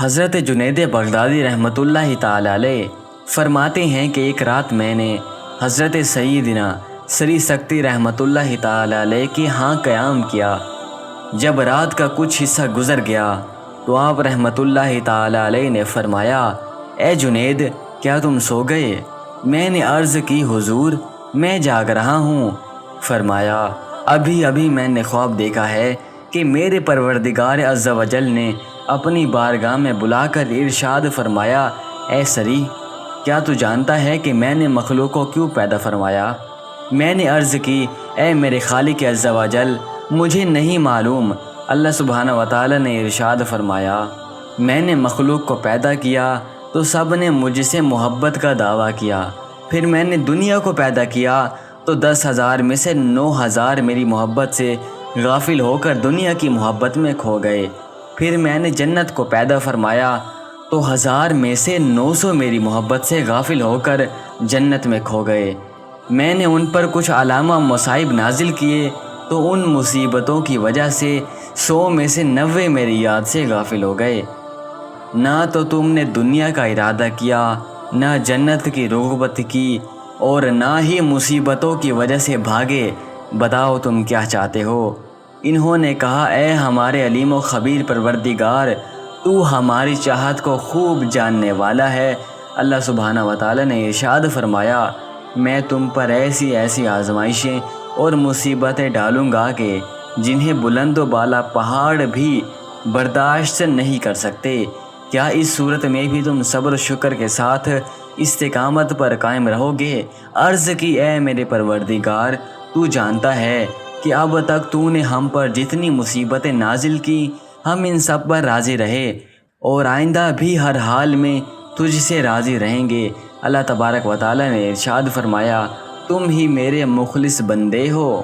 حضرت جنید بغدادی رحمۃ اللہ تعالی علیہ فرماتے ہیں کہ ایک رات میں نے حضرت سیدنا سری سکتی رحمۃ اللہ تعالی علیہ کے ہاں قیام کیا۔ جب رات کا کچھ حصہ گزر گیا تو آپ رحمۃ اللہ تعالی علیہ نے فرمایا، اے جنید، کیا تم سو گئے؟ میں نے عرض کی، حضور میں جاگ رہا ہوں۔ فرمایا، ابھی ابھی میں نے خواب دیکھا ہے کہ میرے پروردگار عز و جل نے اپنی بارگاہ میں بلا کر ارشاد فرمایا، اے سری، کیا تو جانتا ہے کہ میں نے مخلوق کو کیوں پیدا فرمایا؟ میں نے عرض کی، اے میرے خالق عز و جل، مجھے نہیں معلوم۔ اللہ سبحانہ و تعالی نے ارشاد فرمایا، میں نے مخلوق کو پیدا کیا تو سب نے مجھ سے محبت کا دعویٰ کیا۔ پھر میں نے دنیا کو پیدا کیا تو 10,000 میں سے 9,000 میری محبت سے غافل ہو کر دنیا کی محبت میں کھو گئے۔ پھر میں نے جنت کو پیدا فرمایا تو 1000 میں سے 900 میری محبت سے غافل ہو کر جنت میں کھو گئے۔ میں نے ان پر کچھ علامہ مصائب نازل کیے تو ان مصیبتوں کی وجہ سے 100 میں سے 90 میری یاد سے غافل ہو گئے۔ نہ تو تم نے دنیا کا ارادہ کیا، نہ جنت کی رغبت کی، اور نہ ہی مصیبتوں کی وجہ سے بھاگے۔ بتاؤ تم کیا چاہتے ہو؟ انہوں نے کہا، اے ہمارے علیم و خبیر پروردگار، تو ہماری چاہت کو خوب جاننے والا ہے۔ اللہ سبحانہ و تعالی نے ارشاد فرمایا، میں تم پر ایسی ایسی آزمائشیں اور مصیبتیں ڈالوں گا کہ جنہیں بلند و بالا پہاڑ بھی برداشت نہیں کر سکتے۔ کیا اس صورت میں بھی تم صبر و شکر کے ساتھ استقامت پر قائم رہو گے؟ عرض کی، اے میرے پروردگار، تو جانتا ہے کہ اب تک تو نے ہم پر جتنی مصیبتیں نازل کی، ہم ان سب پر راضی رہے اور آئندہ بھی ہر حال میں تجھ سے راضی رہیں گے۔ اللہ تبارک و تعالی نے ارشاد فرمایا، تم ہی میرے مخلص بندے ہو۔